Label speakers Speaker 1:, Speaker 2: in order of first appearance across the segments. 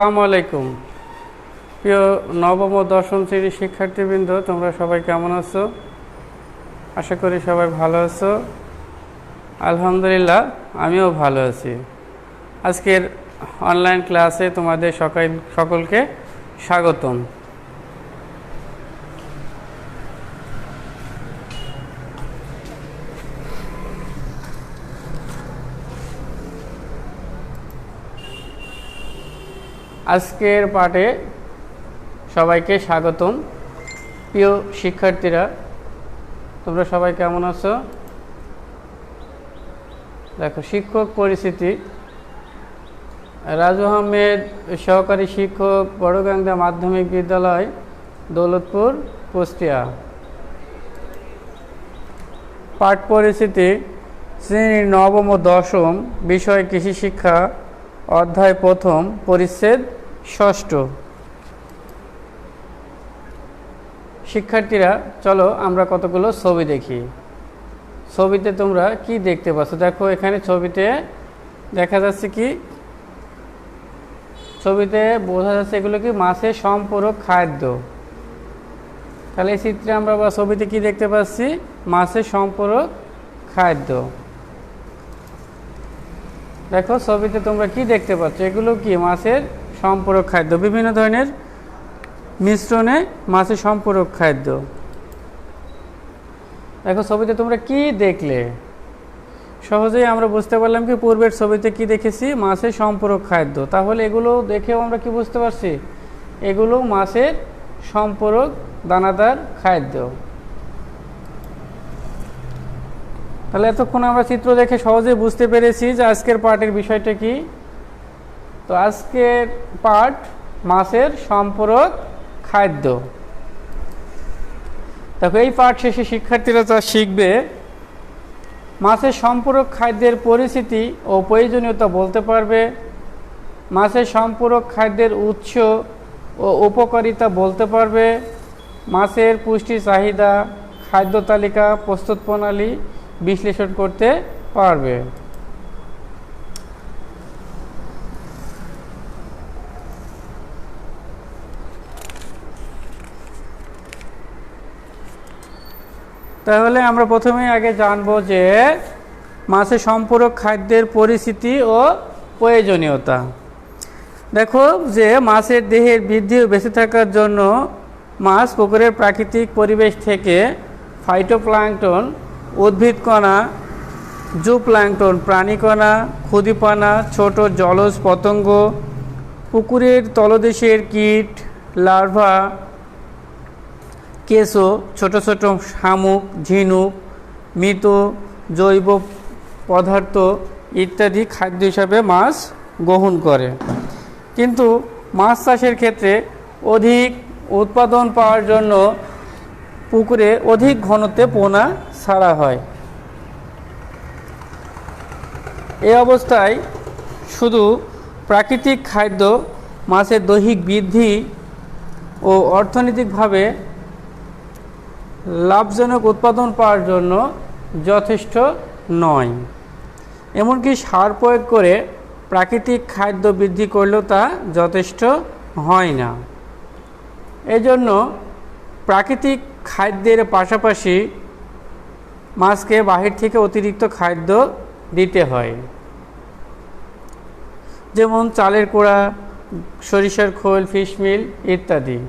Speaker 1: আসসালামু আলাইকুম। প্রিয় নবম ও দশম শ্রেণীর শিক্ষার্থীবৃন্দ, তোমরা সবাই কেমন আছো? আশা করি সবাই ভালো আছো। আলহামদুলিল্লাহ, আমিও ভালো আছি। আজকের অনলাইন ক্লাসে তোমাদের সকলকে স্বাগতম। আজকের পাঠে সবাইকে স্বাগতম। প্রিয় শিক্ষার্থীরা, তোমরা সবাই কেমন আছো? দেখো, শিক্ষক পরিচিতি। রাজু আহমেদ, সহকারী শিক্ষক, বড়গাংদা মাধ্যমিক বিদ্যালয়, দৌলতপুর, কুষ্টিয়া। পাঠ পরিচিতি, শ্রেণী নবম ও দশম, বিষয় কৃষি শিক্ষা, অধ্যায় প্রথম, পরিচ্ছেদ ষষ্ঠ। শিক্ষার্থীরা, চলো আমরা কতগুলো ছবি দেখি। ছবিতে তোমরা কি দেখতে পাচ্ছ? দেখো, এখানে ছবিতে দেখা যাচ্ছে কি, ছবিতে বোঝা যাচ্ছে এগুলো কি মাছের সম্পূরক খাদ্য। তাহলে এই চিত্রে আমরা বা ছবিতে কি দেখতে পাচ্ছি? মাছের সম্পূরক খাদ্য। দেখো, ছবিতে তোমরা কি দেখতে পাচ্ছ? এগুলো কি মাছের সম্পূরক খাদ্য, বিভিন্ন ধরনের মিশ্রণে মাছের সম্পূরক খাদ্য। দেখো, ছবিতে তোমরা কি দেখলে? সহজেই আমরা বুঝতে পারলাম কি পূর্বের ছবিতে কি দেখেছি? মাছের সম্পূরক খাদ্য। তাহলে এগুলো দেখেও আমরা কি বুঝতে পারছি? এগুলো মাছের সম্পূরক দানাদার খাদ্য। তাহলে এতক্ষণ আমরা চিত্র দেখে সহজেই বুঝতে পেরেছি যে আজকের পাঠের বিষয়টা কি। তো আজকের পাঠ মাছের সম্পূরক খাদ্য। দেখো, এই পাঠ শেষে শিক্ষার্থীরা যা শিখবে, মাছের সম্পূরক খাদ্যের পরিচিতি ও প্রয়োজনীয়তা বলতে পারবে, মাছের সম্পূরক খাদ্যের উৎস ও উপকারিতা বলতে পারবে, মাছের পুষ্টি চাহিদা, খাদ্য তালিকা প্রস্তুত প্রণালী বিশ্লেষণ করতে পারবে। তাহলে আমরা প্রথমেই আগে জানবো যে মাছের সম্পূরক খাদ্যের পরিচিতি ও প্রয়োজনীয়তা। দেখো, যে মাছের দেহের বৃদ্ধি ও বেঁচে থাকার জন্য মাছ পুকুরের প্রাকৃতিক পরিবেশ থেকে ফাইটোপ্লাঙ্কটন, উদ্ভিদকণা, জুপ্লাঙ্কটন প্রাণীকণা, ক্ষুদিপানা, ছোট জলজ পতঙ্গ, পুকুরের তলদেশের কীট, লার্ভা, কেঁচো, ছোট ছোট শামুক, ঝিনুক, মৃত জৈব পদার্থ ইত্যাদি খাদ্য হিসাবে মাছ গ্রহণ করে। কিন্তু মাছ চাষের ক্ষেত্রে অধিক উৎপাদন পাওয়ার জন্য পুকুরে অধিক ঘনত্বে পোনা ছাড়া হয়। এই অবস্থায় শুধু প্রাকৃতিক খাদ্য মাছের দৈহিক বৃদ্ধি ও অর্থনৈতিকভাবে লাভজনক উৎপাদন পাওয়ার জন্য যথেষ্ট নয়। এমনকি সার প্রয়োগ করে প্রাকৃতিক খাদ্য বৃদ্ধি করলেও তা যথেষ্ট হয় না। এজন্য প্রাকৃতিক খাদ্যের পাশাপাশি মাছকে বাহির থেকে অতিরিক্ত খাদ্য দিতে হয়, যেমন চালের কোড়া, সরিষার খোল, ফিশমিল ইত্যাদি।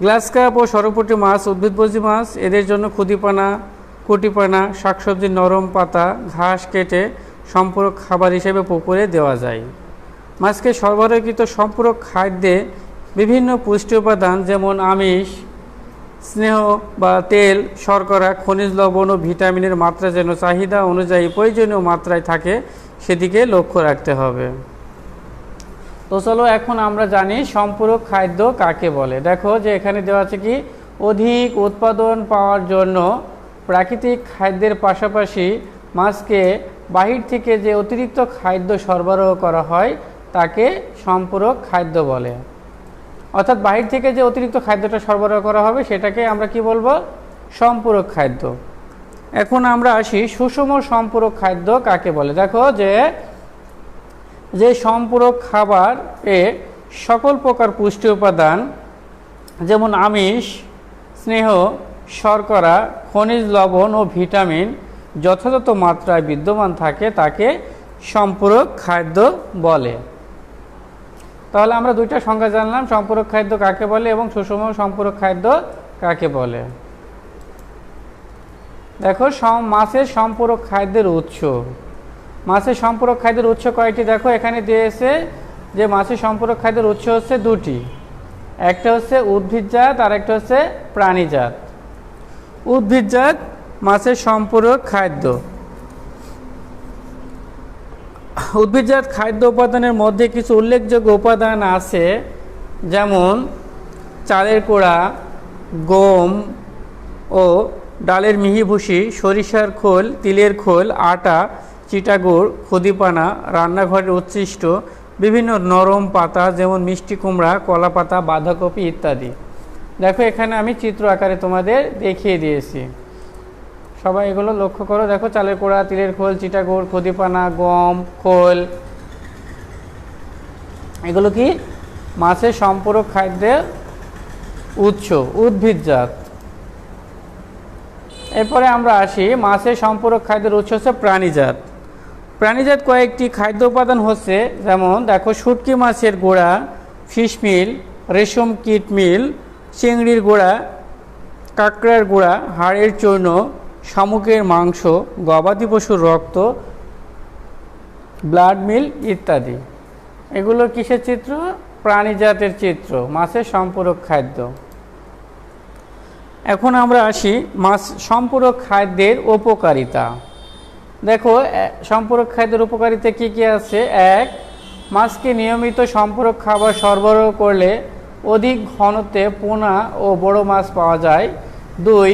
Speaker 1: গ্লাস কাপ ও সরপুঁটি মাছ উদ্ভিদভোজী মাছ। এদের জন্য ক্ষুদিপানা, কুটিপানা, শাকসবজির নরম পাতা, ঘাস কেটে সম্পূরক খাবার হিসেবে পুকুরে দেওয়া যায়। মাছকে সরবরাহকৃত সম্পূরক খাদ্যে বিভিন্ন পুষ্টি উপাদান যেমন আমিষ, স্নেহ বা তেল, শর্করা, খনিজ লবণ ও ভিটামিনের মাত্রা যেন চাহিদা অনুযায়ী প্রয়োজনীয় মাত্রায় থাকে সেদিকে লক্ষ্য রাখতে হবে। তো চলো এখন আমরা জানি সম্পূরক খাদ্য কাকে বলে। দেখো, যে এখানে দেওয়া আছে কি, অধিক উৎপাদন পাওয়ার জন্য প্রাকৃতিক খাদ্যের পাশাপাশি মাছকে বাহির থেকে যে অতিরিক্ত খাদ্য সরবরাহ করা হয় তাকে সম্পূরক খাদ্য বলে। অর্থাৎ বাহির থেকে যে অতিরিক্ত খাদ্যটা সরবরাহ করা হবে সেটাকে আমরা কি বলবো? সম্পূরক খাদ্য। এখন আমরা আসি সুষম সম্পূরক খাদ্য কাকে বলে। দেখো, যে যে সম্পূরক খাবার এ সকল প্রকার পুষ্টি উপাদান যেমন আমিষ, স্নেহ, শর্করা, খনিজ লবণ ও ভিটামিন যথাযথ মাত্রায় বিদ্যমান থাকে তাকে সম্পূরক খাদ্য বলে। তাহলে আমরা দুইটা সংজ্ঞা জানলাম, সম্পূরক খাদ্য কাকে বলে এবং সুষম সম্পূরক খাদ্য কাকে বলে। দেখো মাছের সম্পূরক খাদ্যের উৎস। মাছের সম্পূরক খাদ্যের উৎস কয়টি? দেখো এখানে দিয়েছে যে মাছের সম্পূরক খাদ্যের উৎস হচ্ছে দুটি, একটা হচ্ছে উদ্ভিদজাত আর একটা হচ্ছে প্রাণীজাত। উদ্ভিদজাত মাছের সম্পূরক খাদ্য। উদ্ভিদজাত খাদ্য উপাদানের মধ্যে কিছু উল্লেখযোগ্য উপাদান আছে, যেমন চালের কোড়া, গম ও ডালের মিহিভুসি, সরিষার খোল, তিলের খোল, আটা, চিটাগুড়, খুদিপানা, রান্নাঘরের উচ্ছিষ্ট, বিভিন্ন নরম পাতা যেমন মিষ্টি কুমড়া, কলা পাতা, বাঁধাকপি ইত্যাদি। দেখো এখানে আমি চিত্র আকারে তোমাদের দেখিয়ে দিয়েছি, সবাই এগুলো লক্ষ্য করো। দেখো চালের কোড়া, তিলের খোল, চিটাগুড়, খুদিপানা, গম, খোল, এগুলো কি মাছের সম্পূরক খাদ্যের উৎস, উদ্ভিদজাত। এরপরে আমরা আসি মাছের সম্পূরক খাদ্যের উৎস হচ্ছে প্রাণীজাত। প্রাণীজাত কয়েকটি খাদ্য উপাদান হচ্ছে, যেমন দেখো শুটকি মাছের গোড়া, ফিশ মিল, রেশম কিট মিল, চিংড়ির গোড়া, কাঁকড়ার গোড়া, হাড়ের চূর্ণ, শামুকের মাংস, গবাদি পশুর রক্ত, ব্লাড মিল ইত্যাদি। এগুলো কিসের চিত্র? প্রাণীজাতের চিত্র, মাছের সম্পূরক খাদ্য। এখন আমরা আসি মাছ সম্পূরক খাদ্যের উপকারিতা। দেখো সম্পূরক খাদ্যের উপকারিতা কি কি আছে? এক, মাছকে নিয়মিত সম্পূরক খাবার সরবরাহ করলে অধিক ঘনত্বে পোনা ও বড় মাছ পাওয়া যায়। দুই,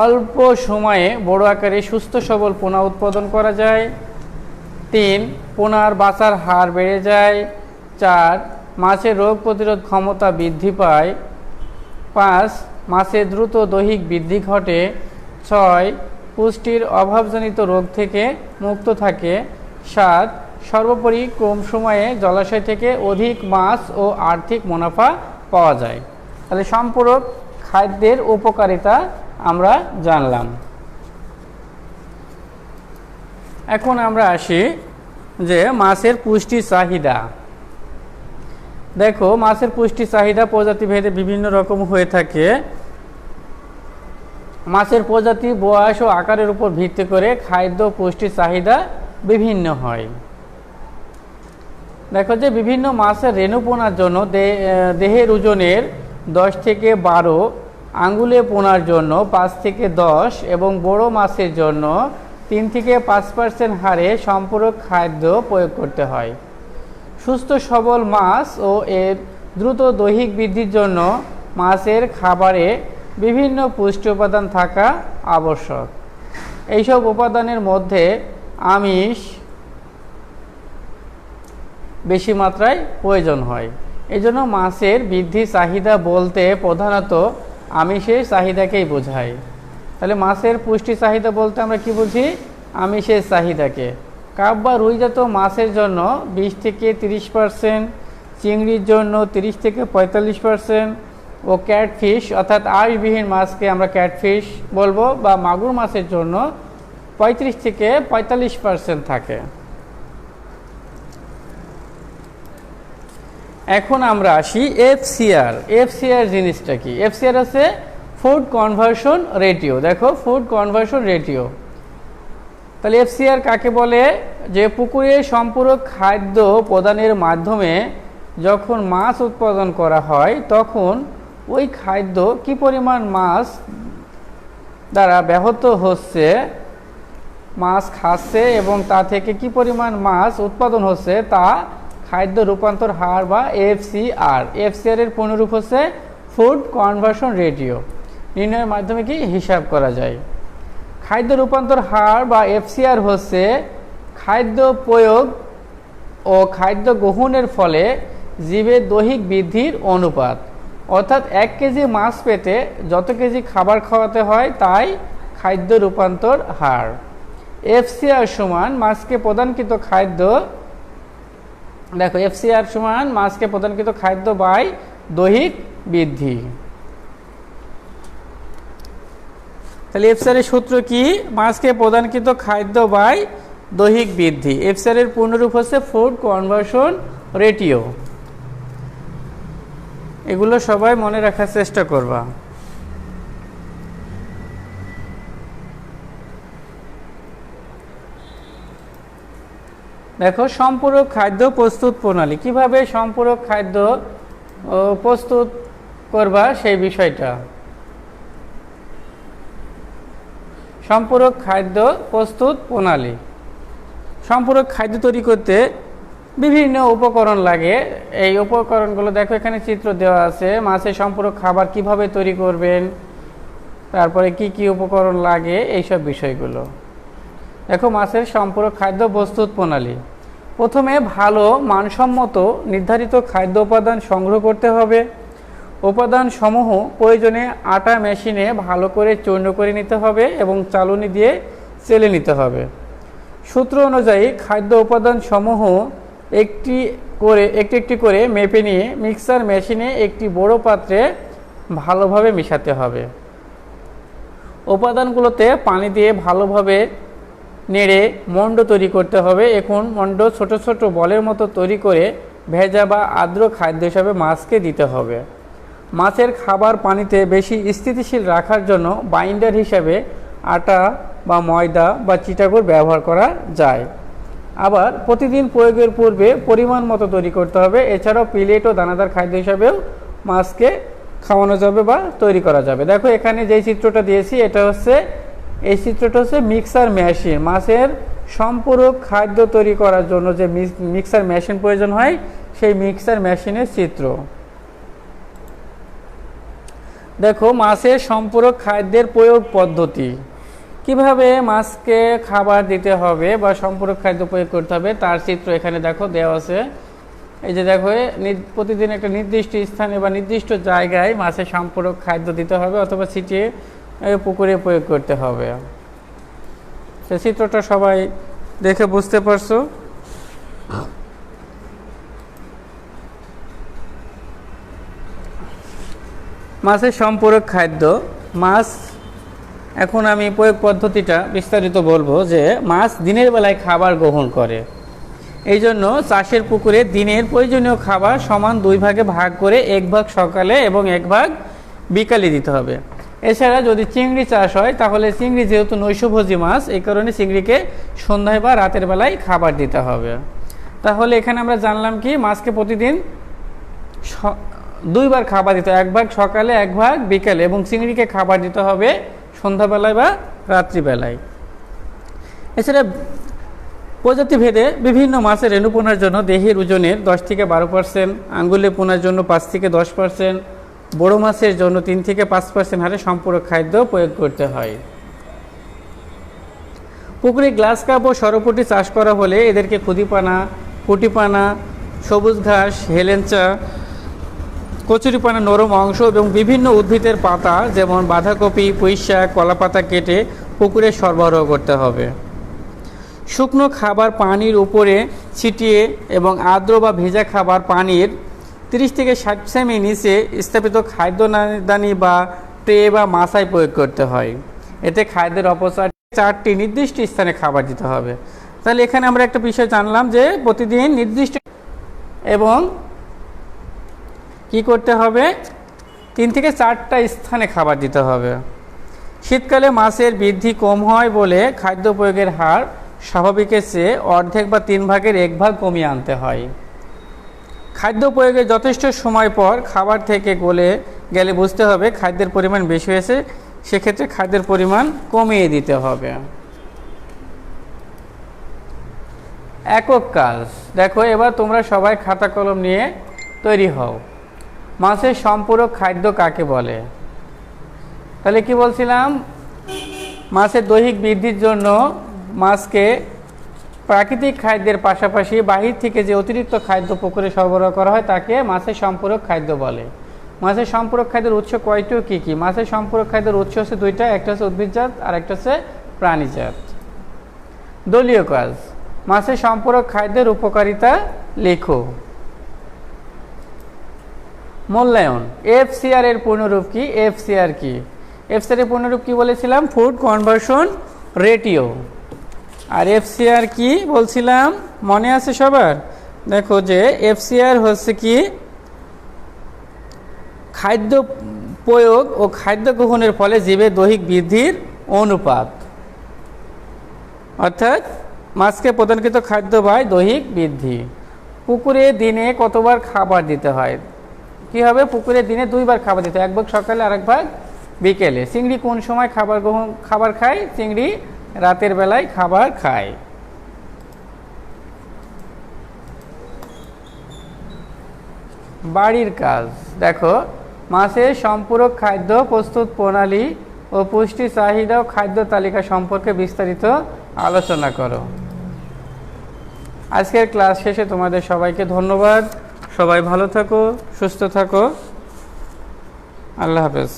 Speaker 1: অল্প সময়ে বড় আকারে সুস্থ সবল পোনা উৎপাদন করা যায়। তিন, পোনার বাছার হার বেড়ে যায়। চার, মাছের রোগ প্রতিরোধ ক্ষমতা বৃদ্ধি পায়। পাঁচ, মাছের দ্রুত দৈহিক বৃদ্ধি ঘটে। ছয়, পুষ্টির অভাবজনিত রোগ থেকে মুক্ত থাকে। সাত, সর্বোপরি কম সময়ে জলাশয় থেকে অধিক মাছ ও আর্থিক মুনাফা পাওয়া যায়। তাহলে সম্পূরক খাদ্যের উপকারিতা আমরা জানলাম। এখন আমরা আসি যে মাছের পুষ্টি চাহিদা। দেখো মাছের পুষ্টি চাহিদা প্রজাতি ভেদে বিভিন্ন রকম হয়ে থাকে। মাছের প্রজাতি, বয়স ও আকারের উপর ভিত্তি করে খাদ্য পুষ্টি চাহিদা বিভিন্ন হয়। দেখো যে বিভিন্ন মাছের রেণু পোনার জন্য দেহের ওজনের 10 থেকে 12 আঙ্গুলে পোনার জন্য 5 থেকে 10 এবং বড় মাছের জন্য 3 থেকে 5% হারে সম্পূরক খাদ্য প্রয়োগ করতে হয়। সুস্থ সবল মাছ ও এর দ্রুত দৈহিক বৃদ্ধির জন্য মাছের খাবারে বিভিন্ন পুষ্টি উপাদান থাকা আবশ্যক। এইসব উপাদানের মধ্যে আমিষ বেশি মাত্রায় প্রয়োজন হয়। এজন্য মাছের বৃদ্ধি চাহিদা বলতে প্রধানত আমিষের চাহিদাকেই বোঝায়। তাহলে মাছের পুষ্টি চাহিদা বলতে আমরা কি বুঝি? আমিষের চাহিদাকে। কাপ বা রুইজাত মাছের জন্য 20 থেকে 30%, চিংড়ির জন্য 30 থেকে 45% ও ক্যাটফিশ অর্থাৎ আঁশবিহীন মাছকে আমরা ক্যাটফিশ বলবো বা মাগুর মাছের জন্য 35 থেকে 45% থাকে। এখন আমরা আসি এফসিআর। এফসিআর জিনিসটা কি? এফসিআর হচ্ছে ফুড কনভার্সন রেটিও। দেখো ফুড কনভার্সন রেটিও। তাহলে এফসিআর কাকে বলে? যে পুকুরে সম্পূরক খাদ্য প্রদানের মাধ্যমে যখন মাছ উৎপাদন করা হয় তখন ওই খাদ্য কি পরিমাণ মাছ দ্বারা ব্যাহত হচ্ছে, মাছ খাচ্ছে এবং তা থেকে কি পরিমাণ মাছ উৎপাদন হচ্ছে তা খাদ্য রূপান্তর হার বা এফসিআর। এফসিআর এর পূর্ণরূপ হচ্ছে ফুড কনভার্সন রেটিও। নির্ণয়ের মাধ্যমে কি হিসাব করা যায়। খাদ্য রূপান্তর হার বা এফসিআর হচ্ছে খাদ্য প্রয়োগ ও খাদ্য গ্রহণের ফলে জীবের দৈহিক বৃদ্ধির অনুপাত। অর্থাৎ 1 কেজি মাছ পেতে যত কেজি খাবার খাওয়াতে হয় তাই খাদ্য রূপান্তর হার। FCR সমান মাছকে প্রদানকৃত খাদ্য, দেখো FCR সমান মাছকে প্রদানকৃত খাদ্য বাই দৈহিক বৃদ্ধি। তাহলে FCR এর সূত্র কি? মাছকে প্রদানকৃত খাদ্য বাই দৈহিক বৃদ্ধি। FCR এর পূর্ণরূপ হচ্ছে ফুড কনভার্সন রেটিও। এগুলো সবাই মনে রাখার চেষ্টা করবা। দেখো সম্পূরক খাদ্য প্রস্তুত প্রণালী, কিভাবে সম্পূরক খাদ্য প্রস্তুত করবা সেই বিষয়টা। সম্পূরক খাদ্য প্রস্তুত প্রণালী, সম্পূরক খাদ্য তৈরি করতে বিভিন্ন উপকরণ লাগে। এই উপকরণগুলো দেখো এখানে চিত্র দেওয়া আছে। মাছের সম্পূরক খাবার কিভাবে তৈরি করবেন, তারপরে কি কি উপকরণ লাগে, এইসব বিষয়গুলো দেখো। মাছের সম্পূরক খাদ্য প্রস্তুত প্রণালী, প্রথমে ভালো মানসম্মত নির্ধারিত খাদ্য উপাদান সংগ্রহ করতে হবে। উপাদান সমূহ প্রয়োজনে আটা মেশিনে ভালো করে চূর্ণ করে নিতে হবে এবং চালনি দিয়ে চেলে নিতে হবে। সূত্র অনুযায়ী খাদ্য উপাদান সমূহ একটি একটি করে মেপে নিয়ে মিক্সার মেশিনে একটি বড় পাত্রে ভালোভাবে মেশাতে হবে। উপাদানগুলোতে পানি দিয়ে ভালোভাবে নেড়ে মণ্ড তৈরি করতে হবে। এখন মণ্ড ছোট ছোট বলের মতো তৈরি করে ভেজা বা আর্দ্র খাদ্য হিসাবে মাছকে দিতে হবে। মাছের খাবার পানিতে বেশি স্থিতিশীল রাখার জন্য বাইন্ডার হিসাবে আটা বা ময়দা বা চিটাগুড় ব্যবহার করা যায়। আবার প্রতিদিন প্রয়োগের পূর্বে পরিমাণ মতো তৈরি করতে হবে। এছাড়াও পিলেট ও দানাদার খাদ্য হিসাবেও মাছকে খাওয়ানো যাবে বা তৈরি করা যাবে। দেখো এখানে যে চিত্রটা দিয়েছি, এটা হচ্ছে, এই চিত্রটা হচ্ছে মিক্সার মেশিন। মাছের সম্পূরক খাদ্য তৈরি করার জন্য যে মিক্সার মেশিন প্রয়োজন হয়, সেই মিক্সার মেশিনের চিত্র। দেখো মাছের সম্পূরক খাদ্যের প্রয়োগ পদ্ধতি, কিভাবে মাছকে খাবার দিতে হবে বা সম্পূরক খাদ্য প্রয়োগ করতে হবে তার চিত্র এখানে দেখো দেওয়া আছে। এই যে দেখো প্রতিদিন একটা নির্দিষ্ট স্থানে বা নির্দিষ্ট জায়গায় মাছের সম্পূরক খাদ্য দিতে হবে অথবা ছিটিয়ে পুকুরে প্রয়োগ করতে হবে। সে চিত্রটা সবাই দেখে বুঝতে পারছো। মাছের সম্পূরক খাদ্য, মাছ, এখন আমি প্রয়োগ পদ্ধতিটা বিস্তারিত বলবো। যে মাছ দিনের বেলায় খাবার গ্রহণ করে, এই জন্য চাষের পুকুরে দিনের প্রয়োজনীয় খাবার সমান 2 ভাগে ভাগ করে 1 ভাগ সকালে এবং 1 ভাগ বিকালে দিতে হবে। এছাড়া যদি চিংড়ি চাষ হয় তাহলে চিংড়ি যেহেতু নৈশভোজী মাছ, এই কারণে চিংড়িকে সন্ধ্যায় বা রাতের বেলায় খাবার দিতে হবে। তাহলে এখানে আমরা জানলাম কি, মাছকে প্রতিদিন 2 বার খাবার দিতে হবে, 1 ভাগ সকালে 1 ভাগ বিকালে, এবং চিংড়িকে খাবার দিতে হবে সন্ধ্যাবেলায় বা রাত্রিবেলায়। এছাড়া প্রজাতি ভেদে বিভিন্ন মাছের রেণুপোনার জন্য দেহের ওজনের 10 থেকে 12%, আঙ্গুলে পোনার জন্য 5 থেকে 10%, বড় মাছের জন্য 3 থেকে 5% হারে সম্পূরক খাদ্য প্রয়োগ করতে হয়। পুকুরে গ্লাস কাপ ও সরপুঁটি চাষ করা হলে এদেরকে খুদিপানা, পুঁটিপানা, সবুজ ঘাস, হেলেঞ্চা, কচুরিপানা নরম অংশ এবং বিভিন্ন উদ্ভিদের পাতা যেমন বাঁধাকপি, পুঁইশাক, কলাপাতা কেটে পুকুরে সরবরাহ করতে হবে। শুকনো খাবার পানির উপরে ছিটিয়ে এবং আর্দ্র বা ভেজা খাবার পানির 30 থেকে 60 সেমি নিচে স্থাপিত খাদ্যদানি বা ট্রে বা মাছায় প্রয়োগ করতে হয়। এতে খাদ্যের অপচয় 4টি নির্দিষ্ট স্থানে খাবার দিতে হবে। তাহলে এখানে আমরা একটা বিষয় জানলাম যে প্রতিদিন নির্দিষ্ট এবং কি করতে হবে, 3 থেকে 4টা স্থানে খাবার দিতে হবে। শীতকালে মাছের বৃদ্ধি কম হয় বলে খাদ্য প্রয়োগের হার স্বাভাবিকের চেয়ে অর্ধেক বা 3 ভাগের 1 ভাগ কমিয়ে আনতে হয়। খাদ্য প্রয়োগের যথেষ্ট সময় পর খাবার থেকে গলে গেলে বুঝতে হবে খাদ্যের পরিমাণ বেশি হয়েছে, সেক্ষেত্রে খাদ্যের পরিমাণ কমিয়ে দিতে হবে। একক কাজ, দেখো এবার তোমরা সবাই খাতা কলম নিয়ে তৈরি হও। মাছের সম্পূরক খাদ্য কাকে বলে? তাহলে কি বলছিলাম, মাছের দৈহিক বৃদ্ধির জন্য মাছকে প্রাকৃতিক খাদ্যের পাশাপাশি বাহির থেকে যে অতিরিক্ত খাদ্য পুকুরে সরবরাহ করা হয় তাকে মাছের সম্পূরক খাদ্য বলে। মাছের সম্পূরক খাদ্যের উৎস কয়টি ও কী কী? মাছের সম্পূরক খাদ্যের উৎস হচ্ছে 2টা, একটা হচ্ছে উদ্ভিদজাত আর একটা হচ্ছে প্রাণীজাত। দলীয় কাজ, মাছের সম্পূরক খাদ্যের উপকারিতা লেখো। মূল্যায়ন, এফসিআর এর পূর্ণরূপ কি? এফসিআর কি? এফসিআর এর পূর্ণরূপ কি বলেছিলাম? Food conversion ratio. আর এফসিআর কি বলছিলাম মনে আছে সবার? দেখো যে এফসিআর হচ্ছে কি খাদ্য প্রয়োগ ও খাদ্য গ্রহণের ফলে জীবের দৈহিক বৃদ্ধির অনুপাত, অর্থাৎ মাছকে প্রদানকৃত খাদ্য বাই দৈহিক বৃদ্ধি। পুকুরে দিনে কতবার খাবার দিতে হয়? কি হবে? পুকুরে দিনে 2 বার খাবার দিতে হয়, 1 ভাগ সকালে আর 1 ভাগ বিকেলে। চিংড়ি কোন সময় খাবার খায়? চিংড়ি রাতের বেলায় খাবার খায়। বাড়ির কাজ, দেখো মাছের সম্পূরক খাদ্য প্রস্তুত প্রণালী ও পুষ্টি চাহিদা ও খাদ্য তালিকা সম্পর্কে বিস্তারিত আলোচনা করো। আজকের ক্লাস শেষে তোমাদের সবাইকে ধন্যবাদ। সবাই ভালো থাকো, সুস্থ থাকো। আল্লাহ হাফেজ।